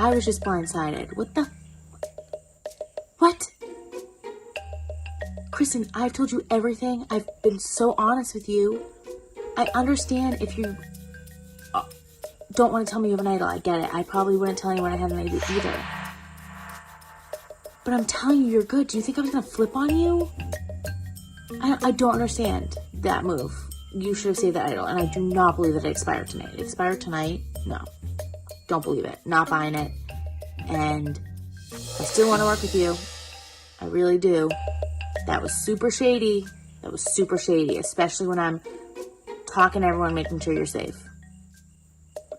I was just blindsided. What? Kristen, I've told you everything. I've been so honest with you. I understand if you don't want to tell me you have an idol. I get it. I probably wouldn't tell anyone I had an idol either. But I'm telling you, you're good. Do you think I was going to flip on you? I don't understand that move. You should have saved that idol. And I do not believe that it expired tonight. It expired tonight? No. Don't believe it. Not buying it. And I still want to work with you. I really do. That was super shady. Especially when I'm talking to everyone, making sure you're safe.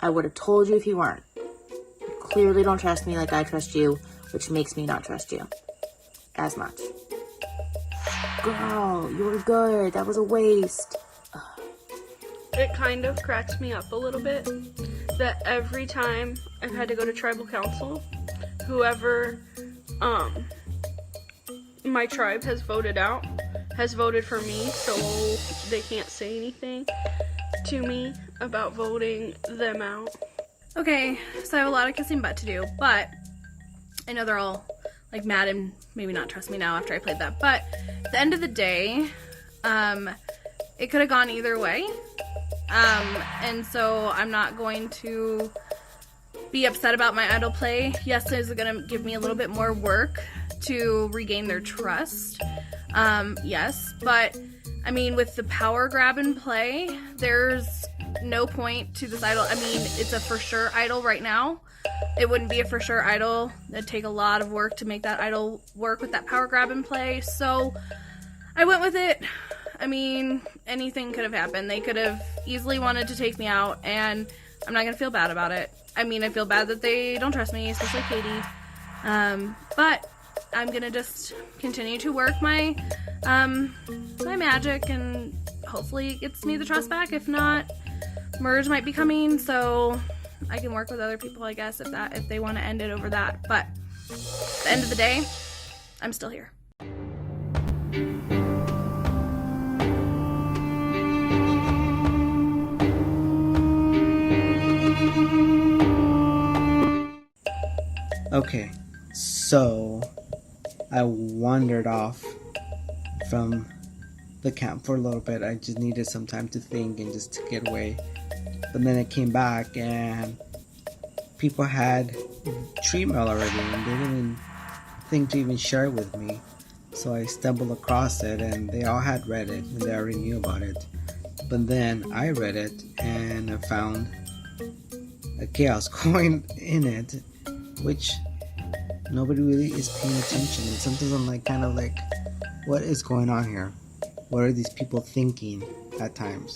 I would have told you if you weren't. You clearly don't trust me like I trust you, which makes me not trust you as much. Girl, you were good. That was a waste. It kind of cracks me up a little bit that every time I've had to go to tribal council, whoever my tribe has voted out has voted for me, so they can't say anything to me about voting them out. Okay, so I have a lot of kissing butt to do, but I know they're all like mad and maybe not trust me now after I played that, but at the end of the day, it could have gone either way, and so I'm not going to be upset about my idol play. Yes, it's going to give me a little bit more work to regain their trust, yes, but I mean, with the power grab and play, there's no point to this idol. I mean, it's a for sure idol right now. It wouldn't be a for sure idol. It'd take a lot of work to make that idol work with that power grab and play, so I went with it. I mean, anything could have happened. They could have easily wanted to take me out, and I'm not gonna feel bad about it. I mean, I feel bad that they don't trust me, especially Katie, but I'm gonna just continue to work my my magic, and hopefully it gets me the trust back. If not, merge might be coming, so I can work with other people, I guess, if they want to end it over that. But at the end of the day, I'm still here. Okay, so I wandered off from the camp for a little bit. I just needed some time to think and just to get away. But then I came back and people had tree mail already and they didn't even think to even share it with me. So I stumbled across it and they all had read it and they already knew about it. But then I read it and I found a chaos going in it, which nobody really is paying attention. And sometimes I'm like, kind of like, what is going on here? What are these people thinking at times?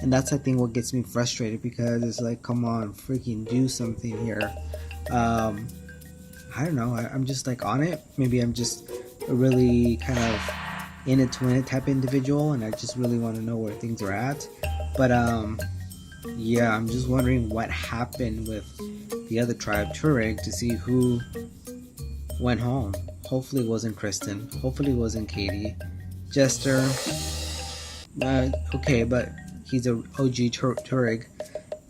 And that's, I think, what gets me frustrated, because it's like, come on, freaking do something here. I don't know. I'm just like on it. Maybe I'm just a really kind of in it to win it type of individual, and I just really want to know where things are at. But yeah, I'm just wondering what happened with the other tribe, Tuareg, to see who went home. Hopefully it wasn't Kristen. Hopefully it wasn't Katie. Jester, okay, but he's a OG Tuareg.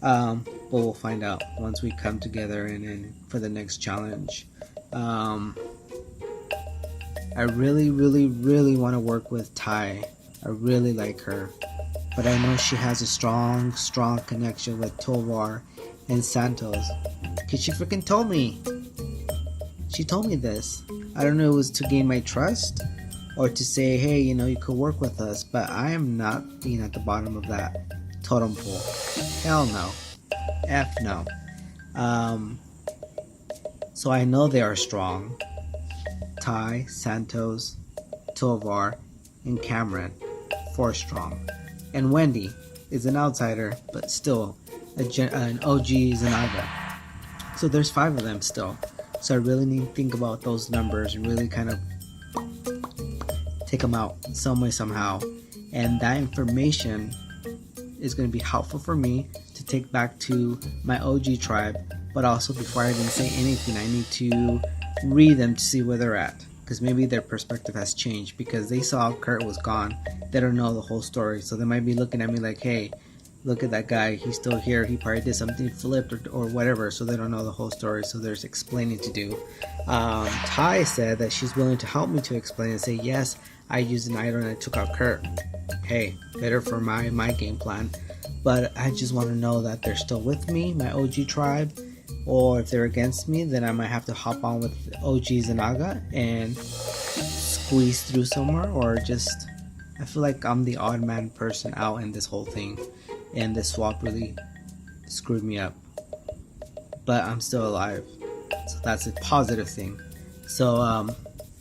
But we'll find out once we come together and for the next challenge. I really, really, really want to work with Ty. I really like her. But I know she has a strong, strong connection with Tovar and Santos. Because she freaking told me. She told me this. I don't know if it was to gain my trust or to say, hey, you know, you could work with us. But I am not being at the bottom of that totem pole. Hell no. F no. So I know they are strong. Ty, Santos, Tovar, and Cameron. 4 strong. And Wendy is an outsider, but still an OG Zanaga. So there's 5 of them still. So I really need to think about those numbers and really kind of take them out some way, somehow. And that information is going to be helpful for me to take back to my OG tribe. But also, before I even say anything, I need to read them to see where they're at. Because maybe their perspective has changed, because they saw Kurt was gone. They don't know the whole story. So they might be looking at me like, hey, look at that guy, he's still here, he probably did something flipped or whatever, so they don't know the whole story, so there's explaining to do. Ty said that she's willing to help me to explain and say, yes, I used an idol and I took out Kurt. Hey, better for my game plan. But I just want to know that they're still with me, my OG tribe, or if they're against me, then I might have to hop on with OG Zanaga and squeeze through somewhere, or just, I feel like I'm the odd man person out in this whole thing, and this swap really screwed me up. But I'm still alive, so that's a positive thing. So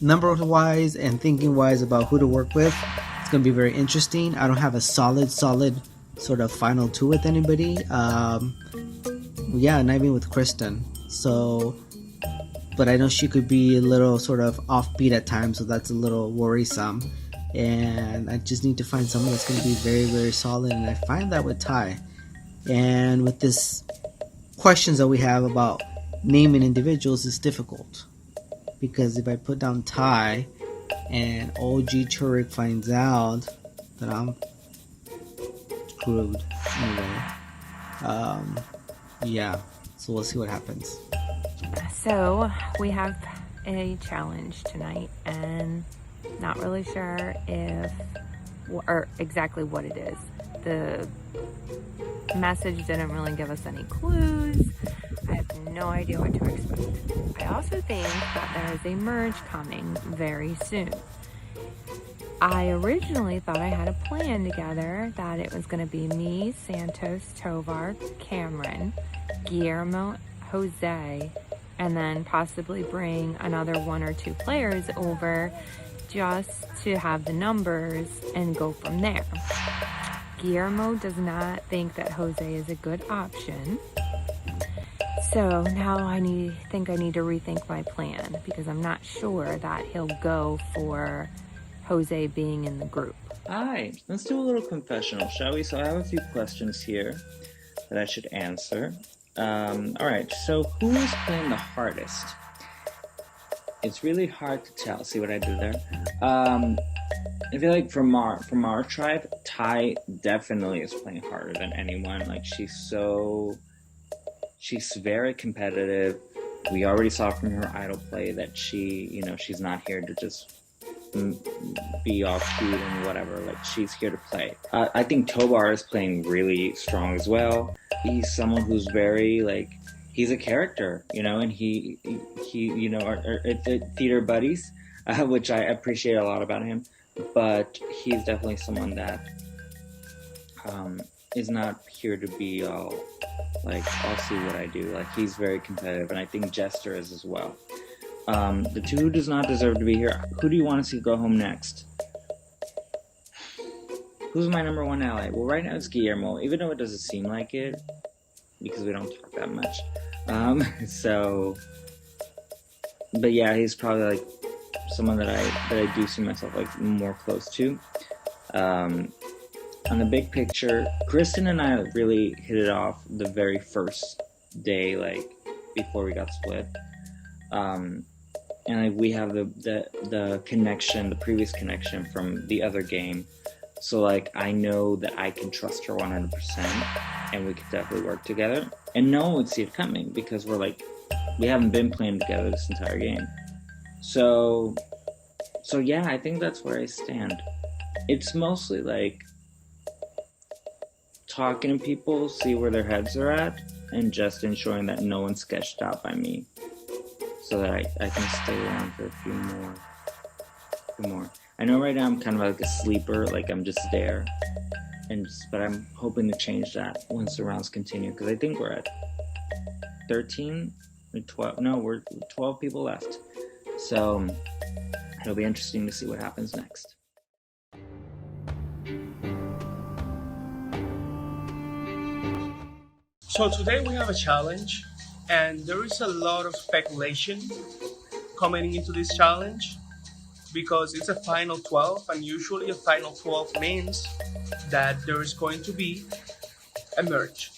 number wise and thinking wise about who to work with, it's gonna be very interesting. I don't have a solid sort of final two with anybody. Yeah, not even with Kristen. So, but I know she could be a little sort of offbeat at times, so that's a little worrisome. And I just need to find someone that's going to be very, very solid, and I find that with Ty. And with this questions that we have about naming individuals is difficult, because if I put down Ty and OG Turek finds out, then I'm screwed anyway. Yeah, so we'll see what happens. So we have a challenge tonight, and not really sure if or exactly what it is. The message didn't really give us any clues. I have no idea what to expect. I also think that there is a merge coming very soon. I originally thought I had a plan together, that it was going to be me, Santos, Tovar, Cameron, Guillermo, Jose, and then possibly bring another 1 or 2 players over just to have the numbers and go from there. Guillermo does not think that Jose is a good option. So now I think I need to rethink my plan, because I'm not sure that he'll go for Jose being in the group. Alright, let's do a little confessional, shall we? So I have a few questions here that I should answer. Alright, so who is playing the hardest? It's really hard to tell. See what I did there? I feel like from our tribe, Ty definitely is playing harder than anyone. Like, she's very competitive. We already saw from her idol play that she's not here to just be all cute and whatever. Like, she's here to play. I think Tobar is playing really strong as well. He's someone who's very, like, he's a character, and he are theater buddies, which I appreciate a lot about him. But he's definitely someone that is not here to be all like, I'll see what I do. Like, he's very competitive, and I think Jester is as well. The two who does not deserve to be here. Who do you want to see go home next? Who's my number one ally? Well, right now it's Guillermo, even though it doesn't seem like it, because we don't talk that much. But yeah, he's probably like someone that I do see myself like more close to. On the big picture, Kristen and I really hit it off the very first day, like before we got split. And like, we have the connection, the previous connection from the other game. So like, I know that I can trust her 100%, and we could definitely work together. And no one would see it coming, because we haven't been playing together this entire game. So yeah, I think that's where I stand. It's mostly like talking to people, see where their heads are at, and just ensuring that no one's sketched out by me, so that I can stay around for a few more. I know right now I'm kind of like a sleeper, like I'm just there, but I'm hoping to change that once the rounds continue, because I think we're at 13 or 12. No, we're 12 people left. So it'll be interesting to see what happens next. So today we have a challenge, and there is a lot of speculation coming into this challenge, because it's a final 12, and usually a final 12 means that there is going to be a merge.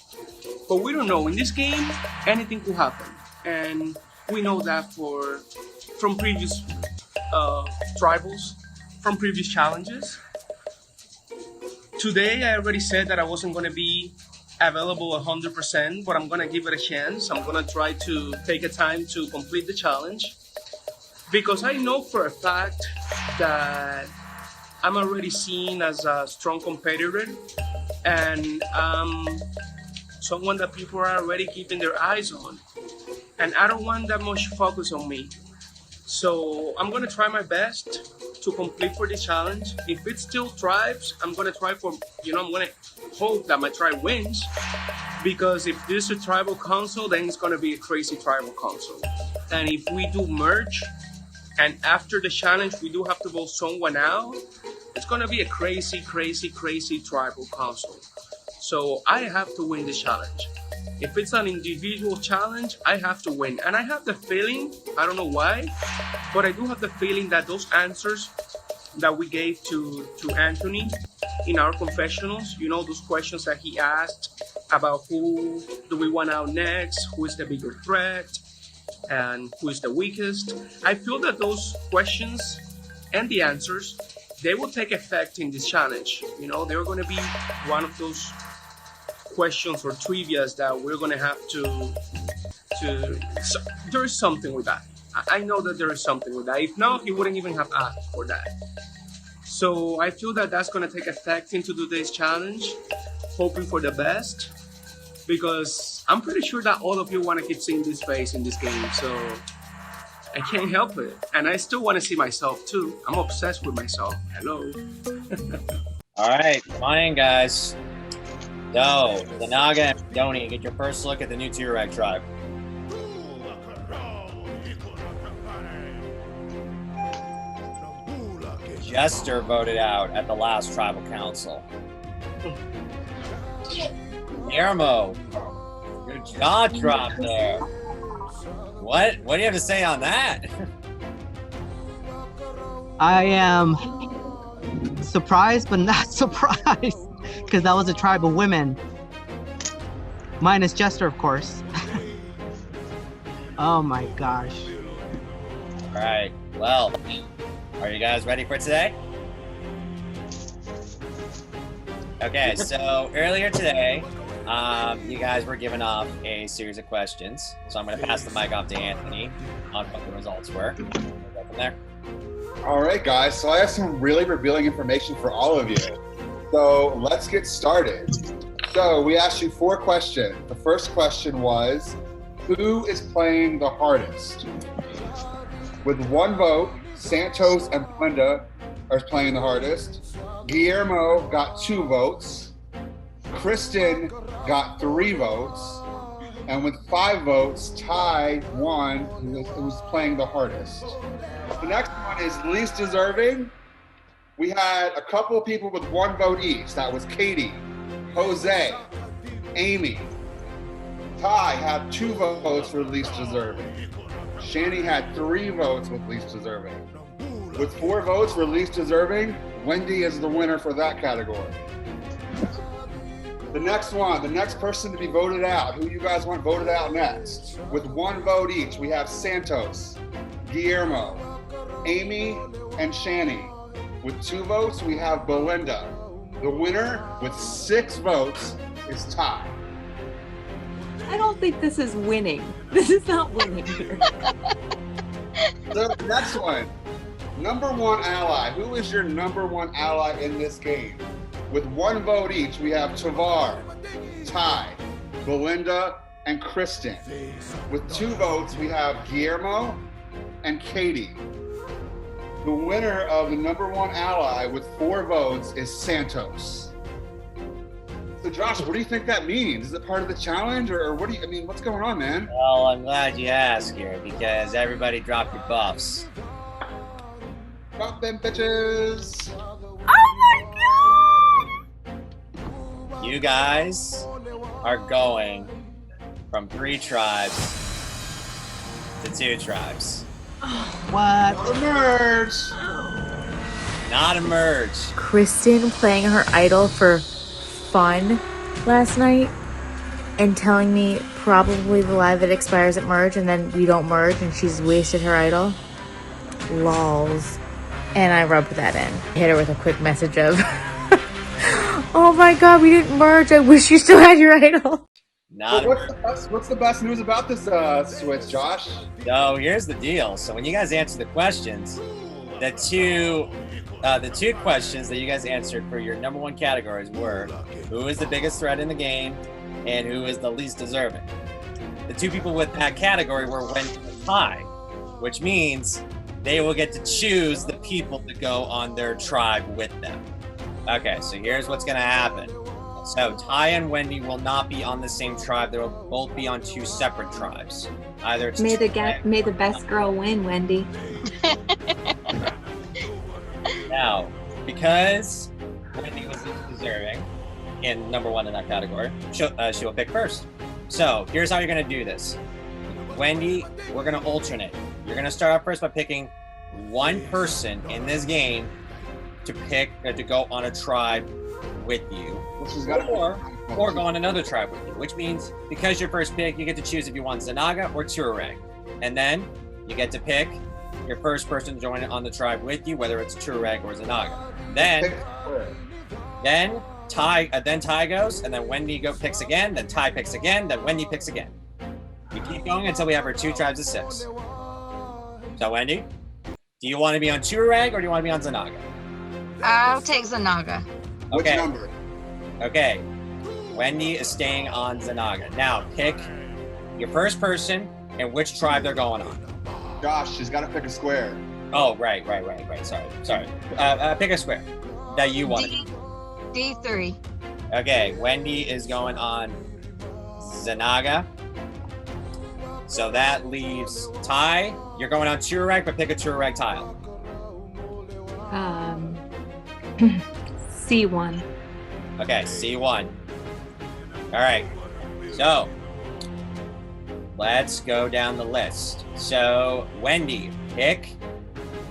But we don't know. In this game, anything could happen, and we know that from previous tribals, from previous challenges. Today, I already said that I wasn't going to be available 100%, but I'm going to give it a chance. I'm going to try to take a time to complete the challenge because I know for a fact that I'm already seen as a strong competitor and someone that people are already keeping their eyes on. And I don't want that much focus on me. So I'm gonna try my best to complete for the challenge. If it still thrives, I'm gonna try for, I'm gonna hope that my tribe wins. Because if this is a tribal council, then it's gonna be a crazy tribal council. And if we do merge, and after the challenge we do have to vote someone out, it's gonna be a crazy, crazy, crazy tribal council. So I have to win the challenge. If it's an individual challenge, I have to win. And I have the feeling, I don't know why, but I do have the feeling that those answers that we gave to Anthony in our confessionals, those questions that he asked about who do we want out next, who is the bigger threat, and who is the weakest. I feel that those questions and the answers, they will take effect in this challenge. They're going to be one of those questions or trivias that we're going to have to so there is something with that. I know that there is something with that. If not, he wouldn't even have asked for that. So I feel that that's going to take effect into today's challenge, hoping for the best, because I'm pretty sure that all of you want to keep seeing this face in this game, so I can't help it. And I still want to see myself too. I'm obsessed with myself. Hello. All right, come on in, guys. So, the Naga and Doni, get your first look at the new Turek tribe. Jester voted out at the last tribal council. Guillermo, your jaw dropped there. What do you have to say on that? I am surprised, but not surprised, because that was a tribe of women. Minus Jester, of course. Oh my gosh. All right, well, are you guys ready for today? Okay, so earlier today, you guys were given off a series of questions. So I'm going to pass the mic off to Anthony on what the results were. We'll go from there. All right, guys. So I have some really revealing information for all of you. So let's get started. So we asked you 4 questions. The first question was, who is playing the hardest? With 1 vote, Santos and Belinda are playing the hardest. Guillermo got 2 votes. Kristen got 3 votes. And with 5 votes, Ty won, who was playing the hardest. The next one is least deserving. We had a couple of people with 1 vote each. That was Katie, Jose, Amy. Ty had 2 votes for least deserving. Shani had 3 votes with least deserving. With 4 votes for least deserving, Wendy is the winner for that category. The next one, the next person to be voted out. Who you guys want voted out next? With 1 vote each, we have Santos, Guillermo, Amy, and Shani. With 2 votes, we have Belinda. The winner with 6 votes is Ty. I don't think this is winning. This is not winning here. So the next one, number 1 ally. Who is your number 1 ally in this game? With 1 vote each, we have Tavar, Ty, Belinda, and Kristen. With 2 votes, we have Guillermo and Katie. The winner of the number 1 ally with 4 votes is Santos. So Josh, what do you think that means? Is it part of the challenge, or what do you, what's going on, man? Well, I'm glad you asked here, because everybody dropped your buffs. Drop them bitches! You guys are going from 3 tribes to 2 tribes. What? Merge! Not a merge. Kristen playing her idol for fun last night and telling me probably the live that expires at merge and then we don't merge and she's wasted her idol. Lols. And I rubbed that in. Hit her with a quick message of Oh my god, we didn't merge. I wish you still had your idol. Not. So what's the best news about this switch, Josh? So here's the deal. So when you guys answer the questions, the two questions that you guys answered for your number one categories were who is the biggest threat in the game and who is the least deserving. The two people with that category were Wendy and Ty, which means they will get to choose the people to go on their tribe with them. Okay, so here's what's gonna happen. So Ty and Wendy will not be on the same tribe. They will both be on two separate tribes. Either it's May the best girl win, Wendy. Now, because Wendy was deserving in number one in that category, she will pick first. So here's how you're gonna do this. Wendy, we're gonna alternate. You're gonna start off first by picking one person in this game to pick to go on a tribe with you, or go on another tribe with you, which means because your first pick, you get to choose if you want Zanaga or Tuareg. And then you get to pick your first person to join on the tribe with you, whether it's Tuareg or Zanaga. Then Ty goes, and then Wendy picks again, then Ty picks again, then Wendy picks again. We keep going until we have our two tribes of 6. So Wendy, do you want to be on Tuareg or do you want to be on Zanaga? I'll take Zanaga. Which number? Okay. Wendy is staying on Zanaga. Now pick your first person and which tribe they're going on. Josh, she's got to pick a square. Oh, right. Sorry. Pick a square that you want. D3. Okay, Wendy is going on Zanaga. So that leaves Ty. You're going on Tuareg, but pick a Tuareg tile. C1. Okay, C1. All right. So let's go down the list. So Wendy, pick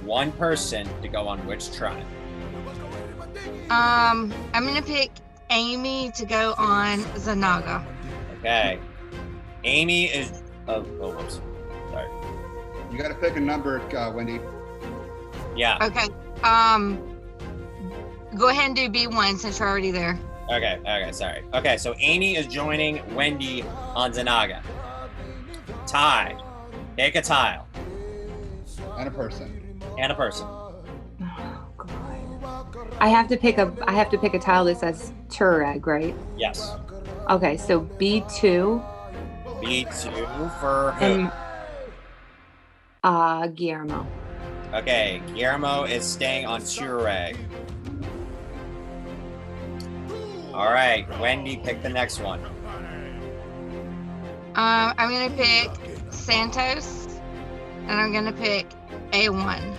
one person to go on which tribe. I'm gonna pick Amy to go on Zanaga. Okay. Amy is. Whoops. Sorry. You got to pick a number, Wendy. Yeah. Okay. Go ahead and do B1 since you're already there. Okay, sorry. Okay, so Amy is joining Wendy on Zanaga. Ty, pick a tile. And a person. Oh God. I have to pick a tile that says Tuareg, right? Yes. Okay, so B2. B2 for who? Guillermo. Okay, Guillermo is staying on Tuareg. All right, Wendy, pick the next one. I'm gonna pick Santos, and I'm gonna pick A1.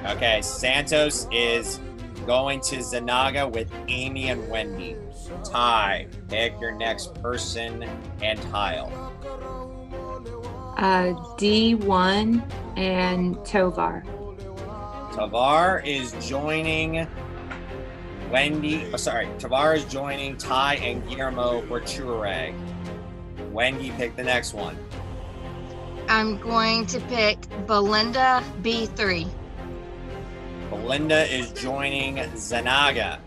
Okay, Santos is going to Zanaga with Amy and Wendy. Ty, pick your next person and tile. D1 and Tovar. Tavar is joining Tavar is joining Ty and Guillermo for Tuareg. Wendy, pick the next one. I'm going to pick Belinda B3. Belinda is joining Zanaga.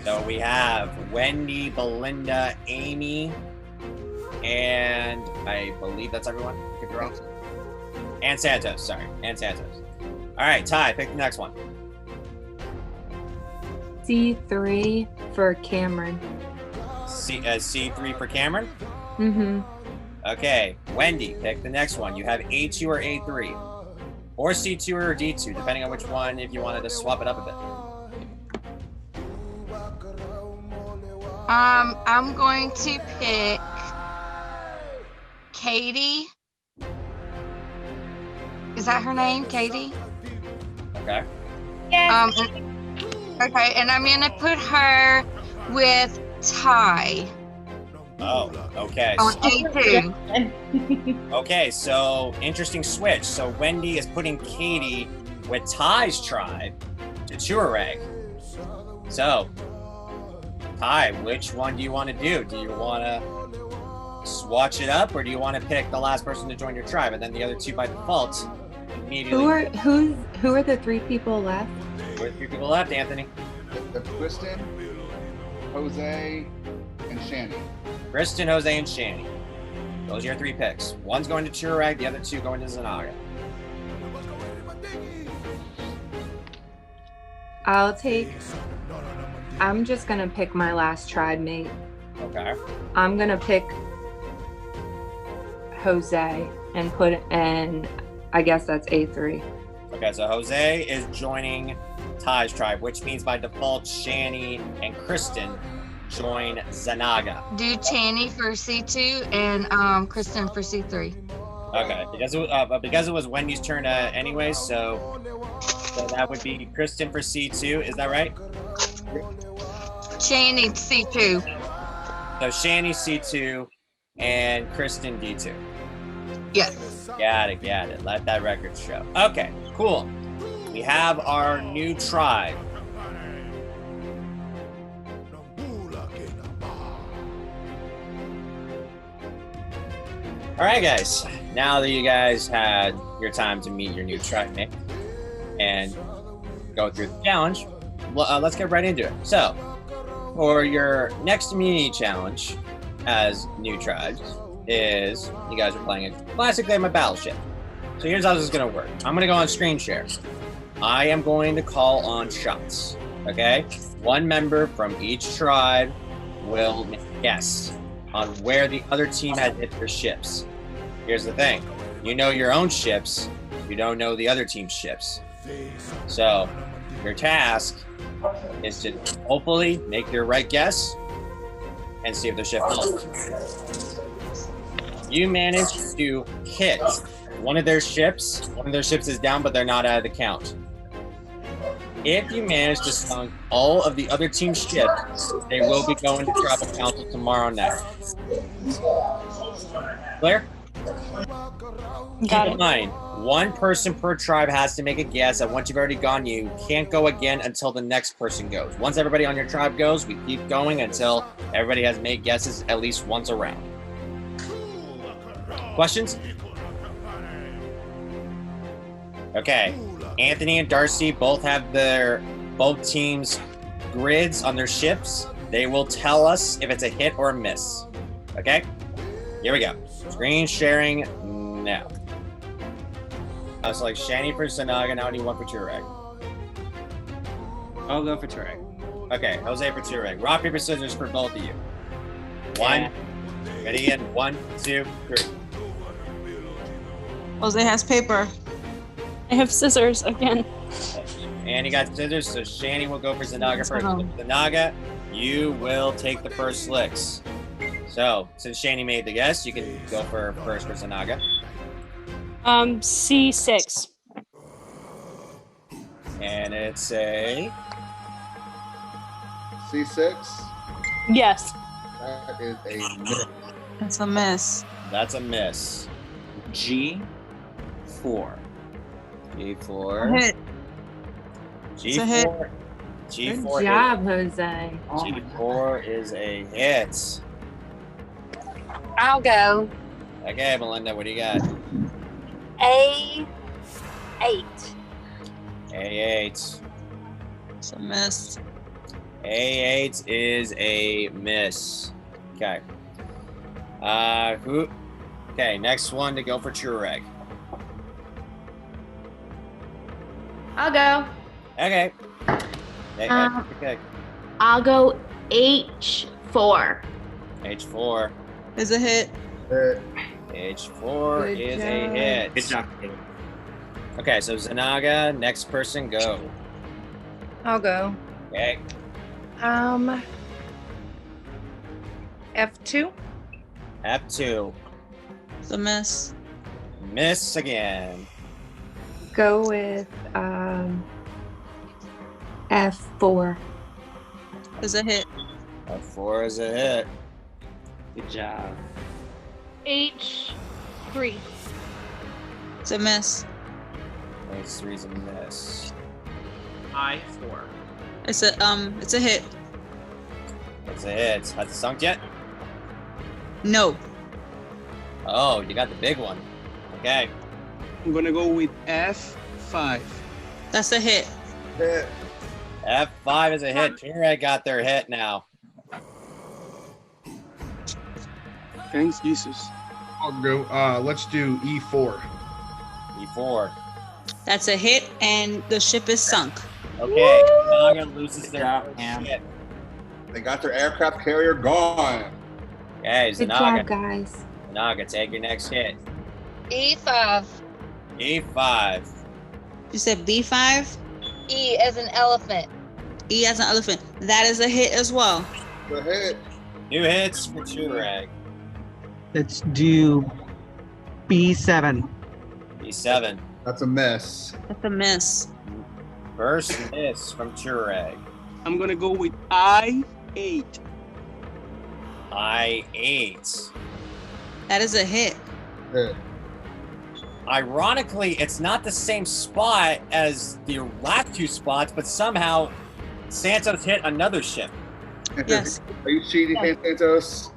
So we have Wendy, Belinda, Amy, and I believe that's everyone. Could be wrong. And Santos, All right, Ty, pick the next one. C3 for Cameron. C3 for Cameron? Mm-hmm. Okay, Wendy, pick the next one. You have A2 or A3. Or C2 or D2, depending on which one, if you wanted to swap it up a bit. I'm going to pick Katie. Is that her name, Katie? Okay. Okay, and I'm gonna put her with Ty. Oh, okay. On A2. Okay, so interesting switch. So Wendy is putting Katie with Ty's tribe to Tuareg. So, Ty, which one do you want to do? Do you want to swatch it up, or do you want to pick the last person to join your tribe, and then the other two by default immediately? Who are the 3 people left? Who are the 3 people left, Anthony? We have Kristen, Jose, and Shani. Kristen, Jose, and Shani. Those are your 3 picks. One's going to Churag, the other 2 going to Zanaga. I'm just gonna pick my last tribe mate. Okay. I'm gonna pick Jose and I guess that's A3. Okay, so Jose is joining Ty's tribe, which means by default, Shani and Kristen join Zanaga. Do Channy for C2 and Kristen for C3. Okay, because it was Wendy's turn anyway, so that would be Kristen for C2. Is that right? Channy C2. So Shani C2 and Kristen D2. Yes. Got it. Let that record show. Okay, cool. We have our new tribe. All right, guys. Now that you guys had your time to meet your new tribe mate and go through the challenge, let's get right into it. So, for your next immunity challenge as new tribes is you guys are playing a classic game of Battleship. So here's how this is going to work. I'm going to go on screen share. I am going to call on shots, okay? One member from each tribe will guess on where the other team has hit their ships. Here's the thing. You know your own ships. You don't know the other team's ships. So your task is to hopefully make your right guess and see if the ship falls. You manage to hit one of their ships. One of their ships is down, but they're not out of the count. If you manage to sunk all of the other team's ships, they will be going to tribal council tomorrow night. Clear? Keep in mind, one person per tribe has to make a guess, and once you've already gone, you can't go again until the next person goes. Once everybody on your tribe goes, we keep going until everybody has made guesses at least once around. Questions? Okay. Anthony and Darcy both have both teams' grids on their ships. They will tell us if it's a hit or a miss. Okay? Here we go. Screen sharing now. I was like Shani for Zanaga. Now I need one for Turek. I'll go for Turek. Okay, Jose for Turek. Rock, paper, scissors for both of you. One. Ready in 1, 2, 3. Jose has paper. I have scissors again. And you got scissors, so Shani will go for Zanaga first. Zanaga, you will take the first licks. So, since Shani made the guess, you can go for first for Zanaga. C6. And it's a C6. Yes. That is a miss. That's a miss. That's a miss. G4. G4. Hit. G4. a hit. G4. Good job, Jose. G4 is a hit. I'll go. Okay, Melinda, what do you got? A8. A8. It's a miss. A8 is a miss. Okay. Okay, next one to go for Chureg. I'll go. Okay. Okay. I'll go H4. H4. Is a hit. H4 Good is job. a hit. Good job. Okay, so Zanaga, next person, go. I'll go. Okay. F2. F2. It's a miss. Miss again. Go with F4. Is a hit. F4 is a hit. Good job. H3. It's a miss. H3 is a miss. I4. It's a hit. It's a hit. Has it sunk yet? No. Oh, you got the big one. Okay. I'm gonna go with F5. That's a hit. Hit. F5 is a hit. Turag got their hit now. Thanks, Jesus. I'll go. Let's do E4. E4. That's a hit, and the ship is sunk. Okay, Naga loses their ship. They got their aircraft carrier gone. Okay, Good Zanaga. job, guys. Zanaga, take your next hit. E5. E5. You said B5? E as an elephant. E as an elephant. That is a hit as well. The hit. New hits for Turag. Let's do B7. E7. That's a miss. That's a miss. First miss from Turag. I'm gonna go with I8. I8. That is a hit. Hit. Ironically, it's not the same spot as the last two spots, but somehow Santos hit another ship. Yes. Are you cheating, Hey Santos?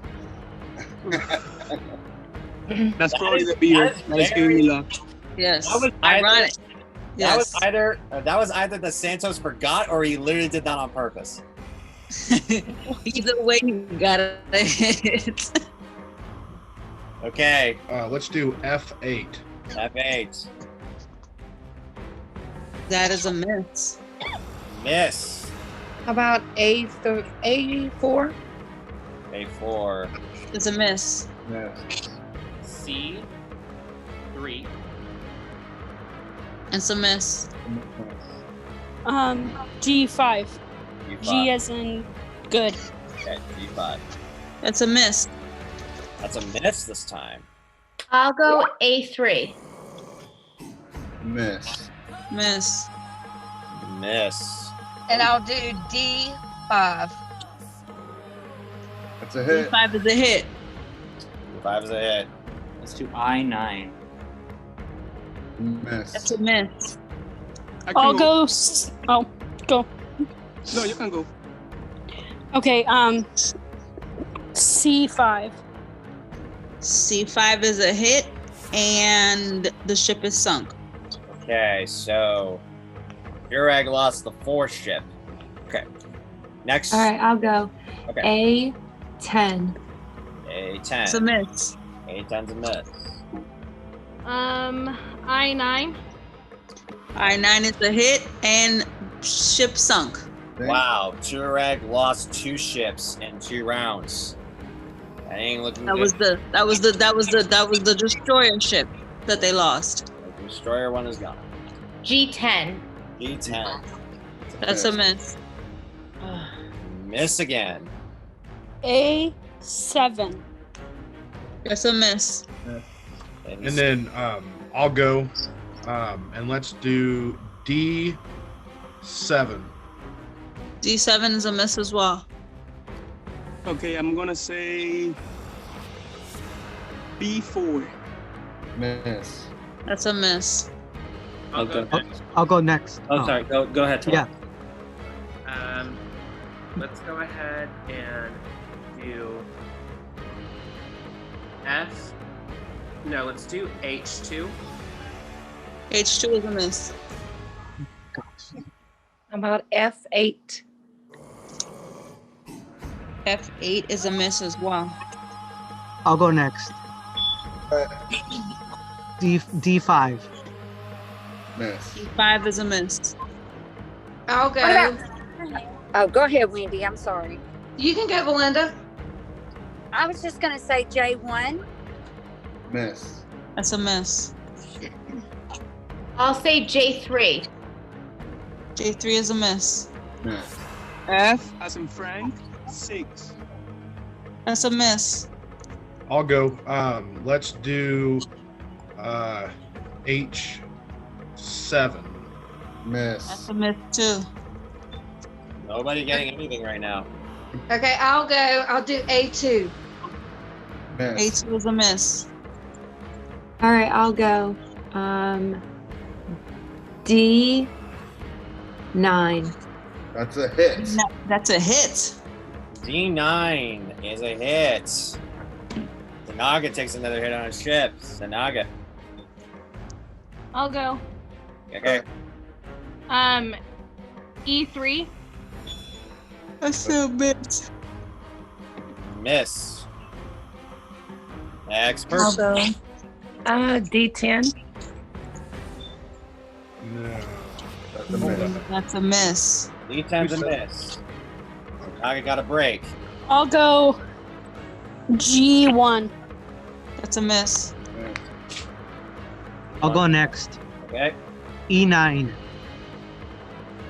That's probably the beer. That's giving me luck. Yes. That was Ironic. Yes. That was either the Santos forgot or he literally did that on purpose. Either way, you got a hit. Okay, Let's do F8. F8. That is a miss. Miss. How about A4? A4. It's a miss. Miss. C3. It's a miss. G5. G5. G as in good. Okay, G5. That's a miss. That's a miss this time. I'll go A3. Miss. Miss. Miss. And I'll do D5. That's a hit. B5 is a hit. G5 is a hit. Let's do I9. Miss. That's a miss. I'll go. Oh, go. No, you can go. Okay. C5. C5 is a hit, and the ship is sunk. Okay, so Urag lost the fourth ship. Okay. Next. All right, I'll go. Okay. A10. A10. It's a miss. A10's a miss. I9. I9 is a hit, and ship sunk. Wow, Turag lost 2 ships in 2 rounds. That ain't looking That good. was the destroyer ship that they lost. The destroyer one is gone. G10. G10. That's a miss. Miss again. A7. That's a miss. And then I'll go. And let's do D7. D7 is a miss as well. Okay, I'm gonna say B4. Miss. That's a miss. I'll go. I'll go next. Oh, sorry. Go ahead, Tom. Yeah. Let's go ahead and do F. No, let's do H2. H2 is a miss. How about F8? F8 is a miss as well. I'll go next. D5. Miss. D5 is a miss. I'll go. Oh, go ahead, Wendy. I'm sorry. You can go, Belinda. I was just going to say J1. Miss. That's a miss. I'll say J3. J3 is a miss. Miss. F as in Frank. 6. That's a miss. I'll go. Let's do H7. Miss. That's a miss too. Nobody getting anything right now. Okay, I'll go. I'll do A2. Miss. A2 is a miss. All right, I'll go. D9. That's a hit. No, that's a hit. D9 is a hit. Zanaga takes another hit on his ship. Zanaga. I'll go. Okay. E3. That's a miss. Miss. Next I'll person. go. D10. No. That's a miss. That's a miss. D10's a miss. I got a break. I'll go G1. That's a miss. I'll go next. Okay. E9.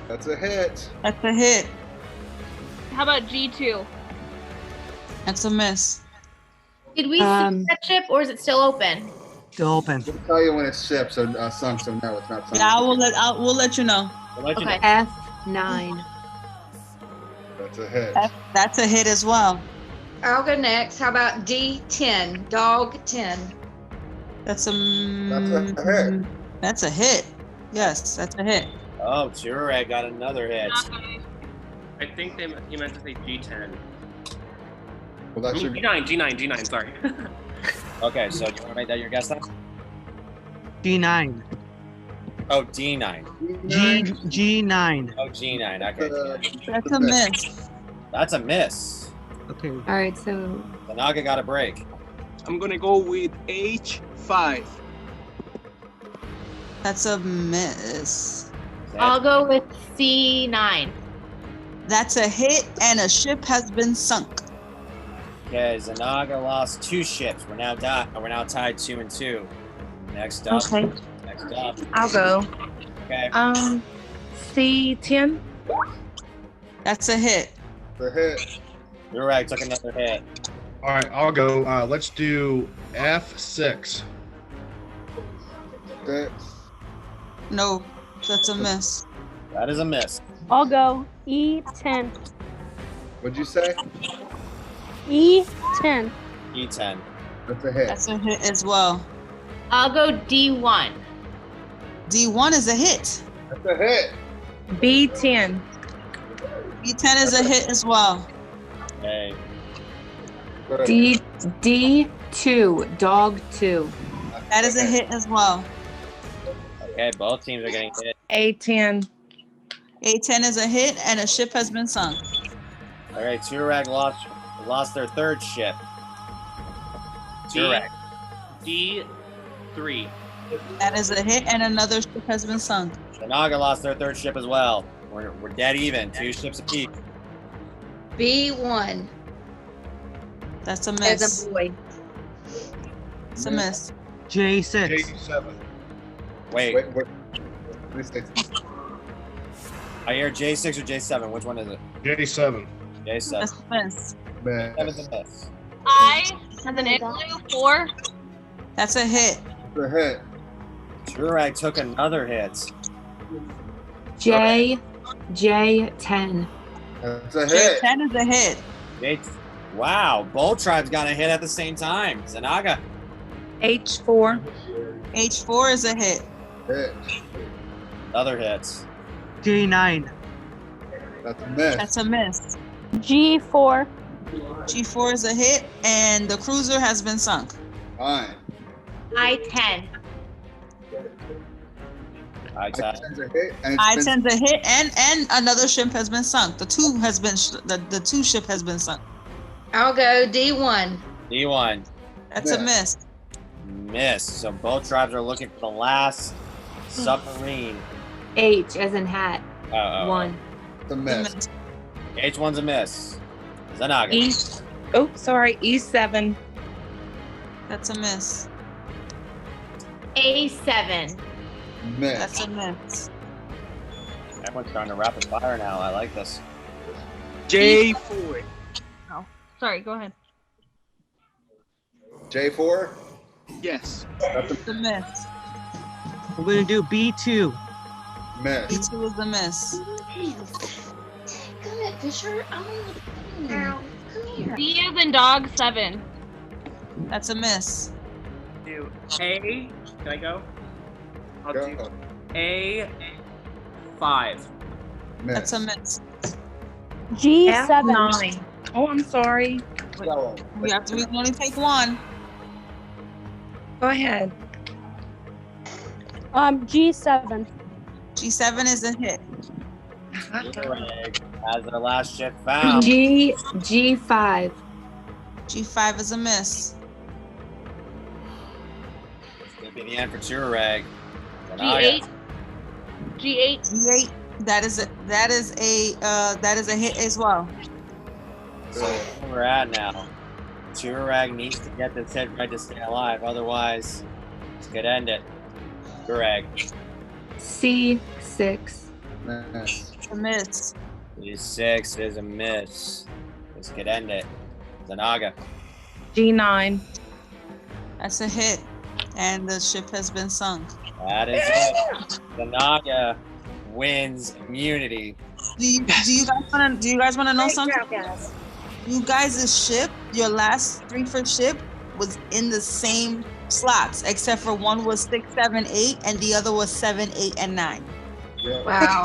That's a hit. That's a hit. How about G2? That's a miss. Did we see that ship, or is it still open? Still open. We'll tell you when it's shipped, so sunk, so no, it's not sunk. Yeah, we'll let you know. Okay. F9. That's a hit. That's a hit as well. I'll go next. How about D10? Dog 10. That's a hit. That's a hit. Yes, that's a hit. Oh, Jurek got another hit. I think you meant to say G10. Well, that's your G9, sorry. Okay, so do you want to make that your guess then? G9. Oh, D9. G9. Oh, G9. Okay. That's a miss. That's a miss. Okay. All right, so The Naga got a break. I'm gonna go with H5. That's a miss. I'll go with C9. That's a hit, and a ship has been sunk. Okay, Zanaga lost 2 ships. We're now tied 2-2. Next up. Okay. Next up. I'll go. Okay. C10. That's a hit. The hit. Jurek took another hit. All right, I'll go. Let's do F6. No, that's a miss. That is a miss. I'll go E10. What'd you say? E10. E10. That's a hit. That's a hit as well. I'll go D1. D1 is a hit. That's a hit. B10. B10 is a hit as well. Okay. D2. Dog 2. That is a hit as well. Okay, both teams are getting hit. A10. A10 is a hit, and a ship has been sunk. All right, Jurek lost their 3rd ship. Jurek. D3. That is a hit, and another ship has been sunk. Zanaga lost their 3rd ship as well. We're dead even. 2 ships apiece. B1. That's a As miss. a boy. It's a miss. J6. J7. Wait, What is it? I hear J6 or J7. Which one is it? J7. J7. That's a miss. Man. 7's a miss. I as an igloo 4. That's a hit. That's a hit. Jurek took another hit. J10. That's a hit. J10 is a hit. Wow, both tribes got a hit at the same time. Zanaga. H4. H4 is a hit. Hit. Other hits. J9. That's a miss. That's a miss. G4. G4 is a hit, and the cruiser has been sunk. Fine. I10. I-10's a hit, and it's been I-10's a hit, and another ship has been sunk. The 2 has been the 2 ship has been sunk. I'll go D1. D1. That's a miss. Miss. So both tribes are looking for the last submarine. H as in hat. 1. It's a miss. H1's a miss. Zanaga. E7. That's a miss. A7. Miss. That's a miss. Everyone's starting to rapid fire now. I like this. J4. Oh, sorry. Go ahead. J4? Yes. That's a miss. We're going to do B2. Miss. B2 is a miss. Come here, Fisher. Come here. D as in dog 7. That's a miss. Do A. Can I go? I'll do A5. That's a miss. G7. F9. Oh, I'm sorry. We can only take one. Go ahead. G7. G7 is a hit. Tuareg has their last ship found. G5. G5 is a miss. This could be the end for Tuareg. G8. G8. G8. That is a hit as well. So where we're at now. Tuareg needs to get this hit right to stay alive. Otherwise, this could end it. Tuareg. C6. Nice. A miss. G6 is a miss. This could end it. Zanaga. G9. That's a hit. And the ship has been sunk. That is it. Zanaga wins immunity. Do you guys wanna know something? You guys' ship, your last 3 for ship, was in the same slots, except for one was 6, 7, 8, and the other was 7, 8, and 9. Wow.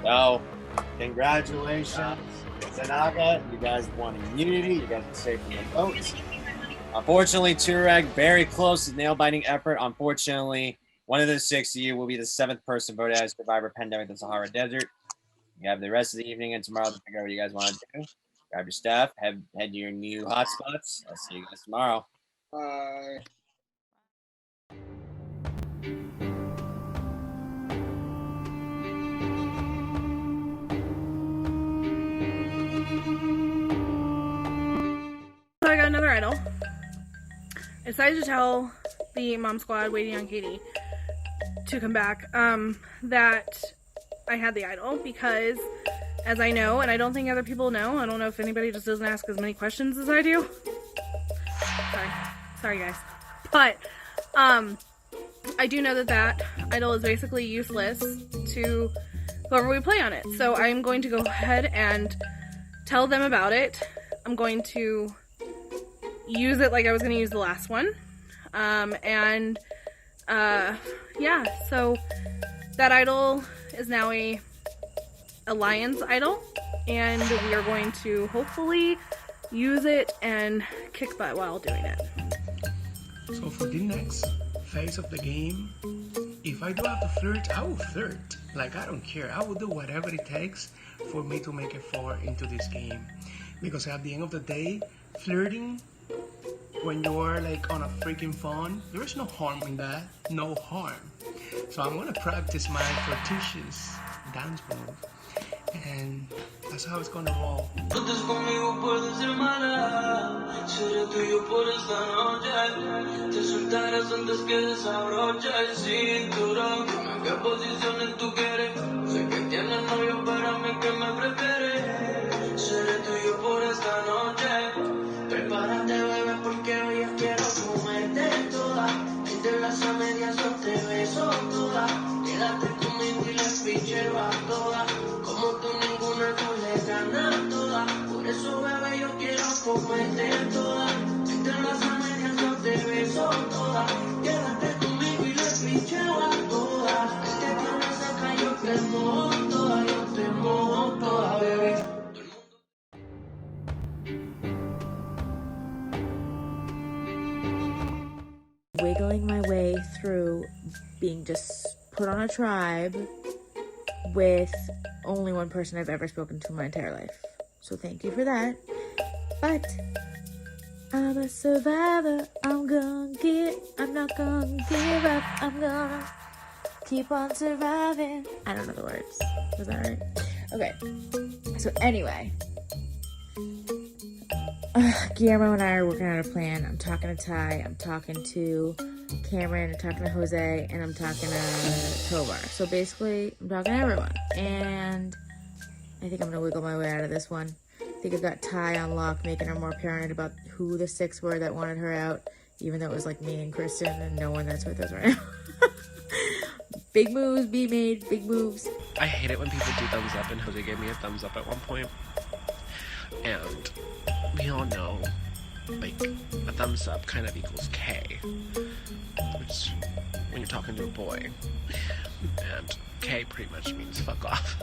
So, congratulations, Zanaga. You guys won immunity. You guys are safe from the boats. Unfortunately, Tuareg, very close to nail-biting effort. Unfortunately, one of the 6 of you will be the 7th person voted as survivor pandemic in the Sahara Desert. You have the rest of the evening and tomorrow to figure out what you guys want to do. Grab your stuff, head to your new hotspots. I'll see you guys tomorrow. Bye. So I got another idol. I decided to tell the mom squad waiting on Katie to come back that I had the idol because, as I know, and I don't think other people know, I don't know if anybody just doesn't ask as many questions as I do. Sorry guys. But I do know that idol is basically useless to whoever we play on it. So I'm going to go ahead and tell them about it. I'm going to use it like I was going to use the last one. Yeah, so that idol is now a lion's idol, and we are going to hopefully use it and kick butt while doing it. So for the next phase of the game, if I do have to flirt, I will flirt. Like, I don't care. I will do whatever it takes for me to make it far into this game. Because at the end of the day, flirting, when you're like on a freaking phone, there is no harm in that. No harm. So I'm gonna practice my flirtatious dance move. And that's how it's gonna roll. Prepárate, bebé, porque hoy yo quiero comerte toda. Entre las medias yo te beso toda. Quédate conmigo y les picheo a toda. Como tú ninguna tú le ganas toda. Por eso, bebé, yo quiero comerte toda. Entre las medias yo te beso toda. Quédate conmigo y les picheo a todas. Que tienes acá yo te mojo toda. Yo te mojo toda, bebé. Wiggling my way through being just put on a tribe with only one person I've ever spoken to in my entire life. So thank you for that. But I'm a survivor. I'm not gonna give up. I'm gonna keep on surviving. I don't know the words. Was that right? Okay. So anyway, Guillermo and I are working out a plan. I'm talking to Ty, I'm talking to Cameron, I'm talking to Jose, and I'm talking to Tobar. So basically, I'm talking to everyone. And I think I'm gonna wiggle my way out of this one. I think I've got Ty on lock, making her more paranoid about who the 6 were that wanted her out, even though it was like me and Kristen and no one that's with us right now. Big moves be made, big moves. I hate it when people do thumbs up, and Jose gave me a thumbs up at one point. And we all know, like, a thumbs up kind of equals K, which, when you're talking to a boy, and K pretty much means fuck off.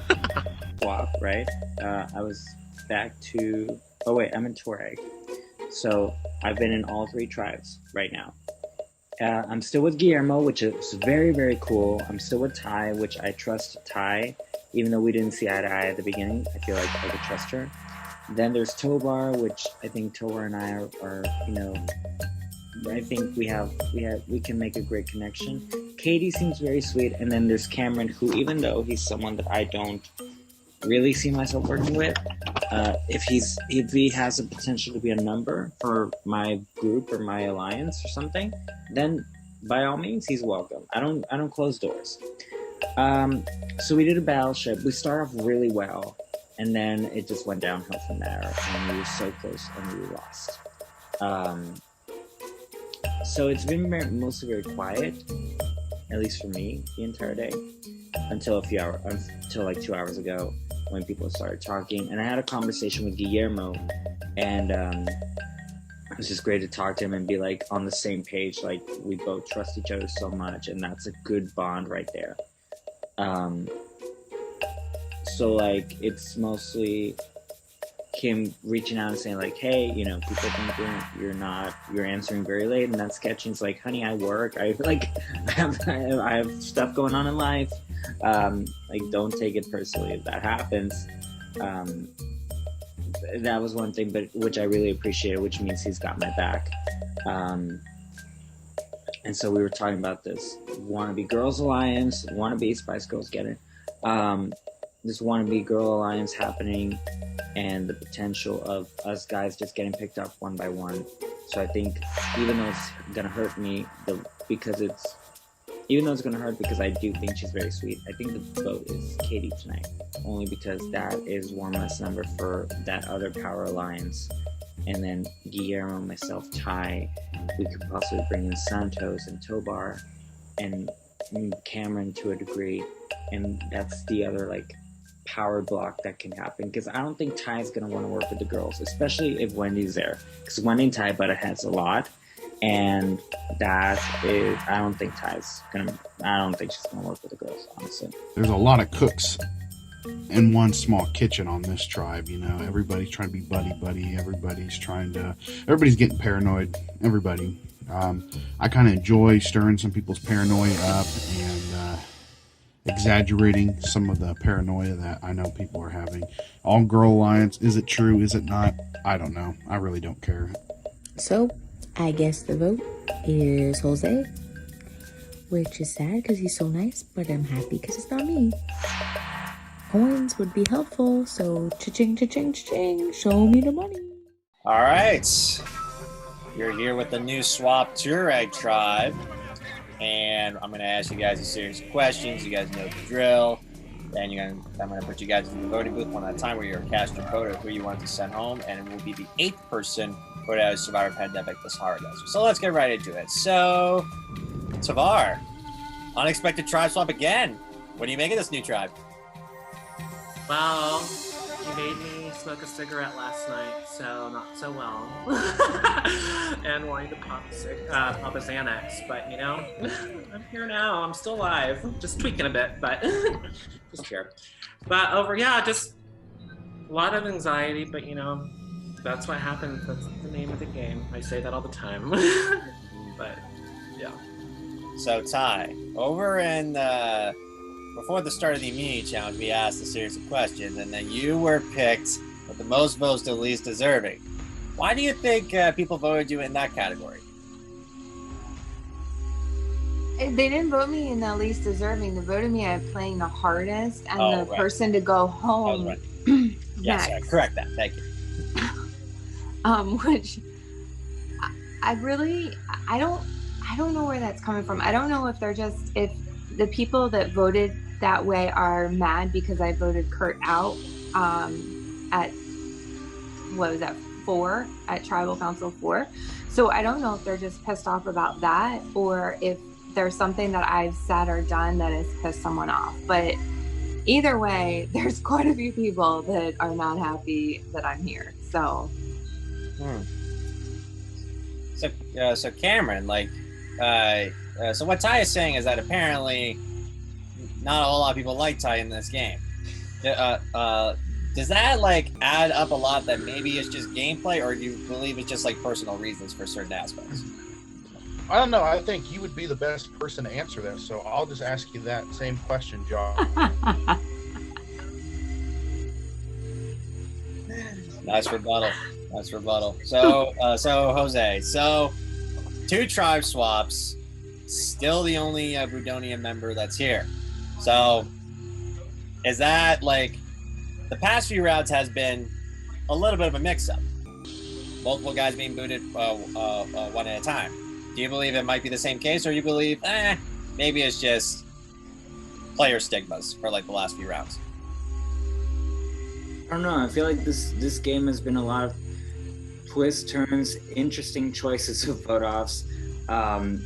Swap, right? I was back to, oh wait, I'm in Tuareg. So I've been in all 3 tribes right now. I'm still with Guillermo, which is very, very cool. I'm still with Ty, which I trust Ty, even though we didn't see eye to eye at the beginning. I feel like I could trust her. Then there's Tobar, which I think Tobar and I are I think we can make a great connection. Katie seems very sweet, and then there's Cameron, who, even though he's someone that I don't really see myself working with, if he has the potential to be a number for my group or my alliance or something, then by all means he's welcome. I don't close doors. So we did a battleship. We started off really well, and then it just went downhill from there, and we were so close and we lost. So it's been mostly very quiet, at least for me, the entire day, until like 2 hours ago, when people started talking. And I had a conversation with Guillermo, and it was just great to talk to him and be like on the same page. Like, we both trust each other so much, and that's a good bond right there. So like, it's mostly Kim reaching out and saying like, hey, people think you're answering very late, and that's sketchy. It's like, honey, I work. I have stuff going on in life. Like, don't take it personally if that happens. That was one thing, but which I really appreciated, which means he's got my back. And so we were talking about this wannabe girls alliance, wannabe Spice Girls, get it? This wannabe girl alliance happening, and the potential of us guys just getting picked up one by one. So I think, even though it's gonna hurt me, because I do think she's very sweet, I think the vote is Katie tonight, only because that is one less number for that other power alliance. And then Guillermo, myself, Ty, we could possibly bring in Santos and Tobar and Cameron to a degree, and that's the other like power block that can happen, because I don't think Ty's gonna want to work with the girls, especially if Wendy's there, because Wendy and Ty butt heads a lot, and I don't think she's gonna work with the girls, honestly. There's a lot of cooks in one small kitchen on this tribe. Everybody's trying to be buddy. Everybody's getting paranoid. Everybody. I kind of enjoy stirring some people's paranoia up and exaggerating some of the paranoia that I know people are having. All girl alliance, is it true? Is it not? I don't know. I really don't care. So, I guess the vote is Jose, which is sad because he's so nice, but I'm happy because it's not me. Coins would be helpful, so cha-ching, cha-ching, cha-ching, show me the money. All right. You're here with the new swap Tureg tribe. And I'm going to ask you guys a series of questions. You guys know the drill. Then I'm going to put you guys in the voting booth one at a time, where you're cast your vote of who you want to send home. And it will be the 8th person voted out of Survivor Pandemic, the Sahara Desert. So let's get right into it. So, Tavar, unexpected tribe swap again. What do you make of this new tribe? Well, you made me smoke a cigarette last night, so not so well. And wanting to pop a Xanax, but I'm here now. I'm still alive. Just tweaking a bit, but just here. But just a lot of anxiety, but that's what happens. That's the name of the game. I say that all the time. But yeah. So Ty, over in before the start of the immunity challenge, we asked a series of questions, and then you were picked with the most votes to least deserving. Why do you think people voted you in that category? They didn't vote me in the least deserving. They voted me at playing the hardest and the person to go home. Yes, right. Correct that. Thank you. Which I don't know where that's coming from. I don't know if if the people that voted that way are mad because I voted Kurt out at, what was that, 4 at Tribal Council 4. So I don't know if they're just pissed off about that, or if there's something that I've said or done that has pissed someone off. But either way, there's quite a few people that are not happy that I'm here. So. So Cameron, so what Ty is saying is that apparently not a whole lot of people like Ty in this game. Does that add up a lot that maybe it's just gameplay, or do you believe it's just personal reasons for certain aspects? I don't know. I think you would be the best person to answer that. So I'll just ask you that same question, Josh. Nice rebuttal. Nice rebuttal. So, Jose. So, 2 tribe swaps. Still the only Brudonian member that's here. So, is that like the past few rounds has been a little bit of a mix-up? Multiple guys being booted one at a time. Do you believe it might be the same case, or you believe maybe it's just player stigmas for like the last few rounds? I don't know. I feel like this game has been a lot of twists, turns, interesting choices of vote offs, and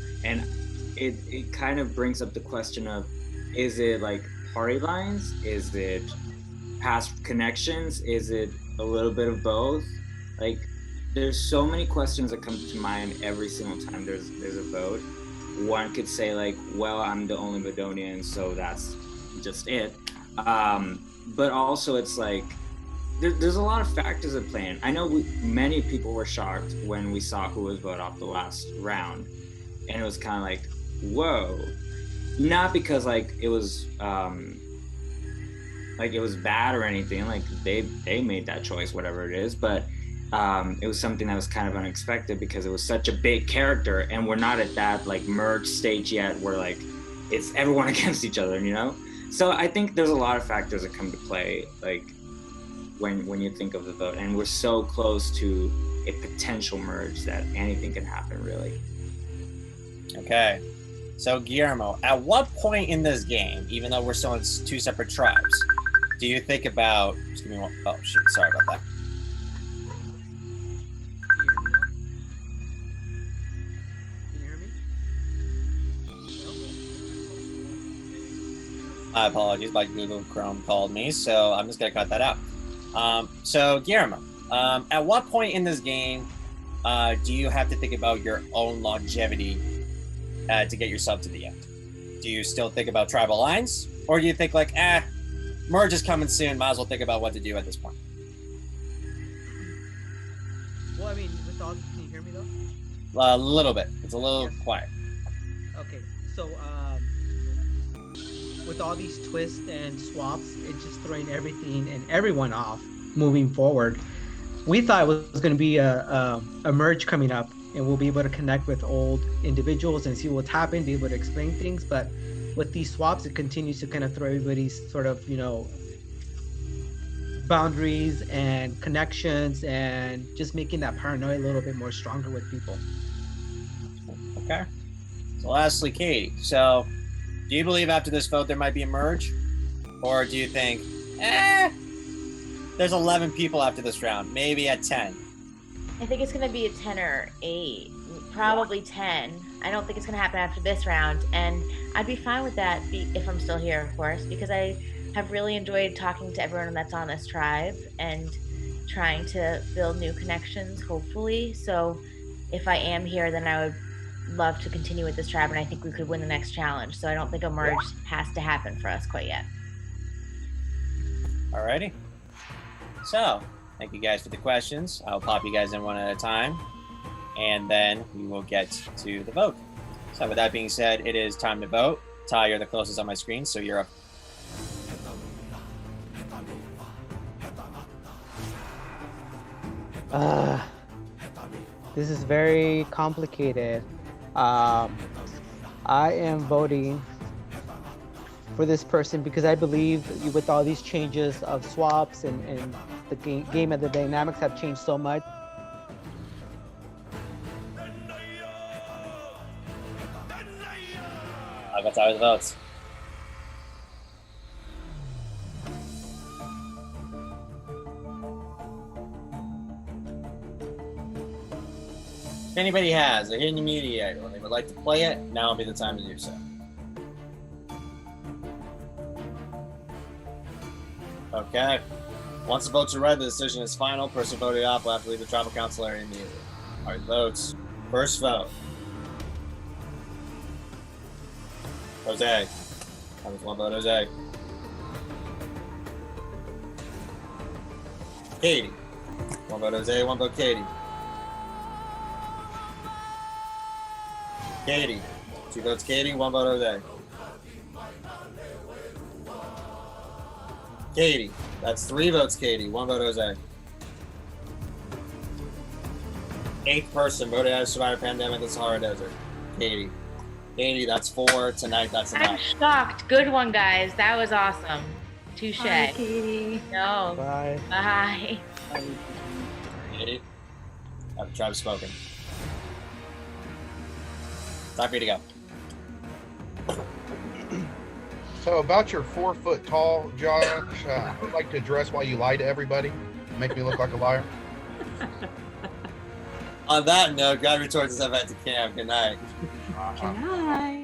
it kind of brings up the question of, is it like party lines? Is it past connections? Is it a little bit of both? Like, there's so many questions that come to mind every single time there's a vote. One could say like, well, I'm the only Madonian, so that's just it. But also it's like, there's a lot of factors at play. I know many people were shocked when we saw who was voted off the last round, and it was kind of like, whoa. Not because like it was bad or anything. Like they made that choice, whatever it is. But it was something that was kind of unexpected because it was such a big character, and we're not at that like merge stage yet where like it's everyone against each other, you know. So I think there's a lot of factors that come to play, like when you think of the vote, and we're so close to a potential merge that anything can happen, really. Okay. So Guillermo, at what point in this game, even though we're still in 2 separate tribes, do you think about? Just give me one. Oh shit! Sorry about that. My apologies, my Google Chrome called me, so I'm just gonna cut that out. So Guillermo, at what point in this game do you have to think about your own longevity to get yourself to the end? Do you still think about tribal lines, or do you think like, merge is coming soon, might as well think about what to do at this point? Well, I mean, with all, can you hear me though? A little bit. It's a little quiet. Okay, so with all these twists and swaps, it's just throwing everything and everyone off moving forward. We thought it was going to be a merge coming up, and we'll be able to connect with old individuals and see what's happened, be able to explain things. But with these swaps, it continues to kind of throw everybody's sort of, you know, boundaries and connections, and just making that paranoia a little bit more stronger with people. Okay. So lastly, Katie. So do you believe after this vote there might be a merge? Or do you think, there's 11 people after this round, maybe at 10? I think it's going to be a 10 or 8, probably 10. I don't think it's going to happen after this round, and I'd be fine with that if I'm still here, of course, because I have really enjoyed talking to everyone that's on this tribe and trying to build new connections, hopefully. So if I am here, then I would love to continue with this tribe, and I think we could win the next challenge. So I don't think a merge has to happen for us quite yet. Alrighty. So, thank you guys for the questions. I'll pop you guys in one at a time, and then we will get to the vote. So with that being said, it is time to vote. Ty, you're the closest on my screen, so you're up. This is very complicated. I am voting for this person because I believe with all these changes of swaps and the game and the dynamics have changed so much. I've got tired of the votes. If anybody has a hidden mediator or they would like to play it, now would be the time to do so. Okay. Once the votes are read, the decision is final. Person voted off will have to leave the tribal council area immediately. All right, votes. First vote. Jose. That was one vote, Jose. Katie. One vote, Jose. One vote, Katie. Katie. 2 votes Katie, 1 vote Jose. Katie. That's 3 votes Katie, 1 vote Jose. 8th person voted as survivor pandemic in the Sahara Desert. Katie. Katie, that's 4. Tonight, that's I'm enough. shocked. Good one, guys. That was awesome. Touche. Bye, Katie. No. Bye. Bye. Katie. Tribe spoken. Time for you to go. So about your 4 foot tall, Josh, I would like to address why you lie to everybody, make me look like a liar. On that note, grab your torches and head to camp. Good night. Good night.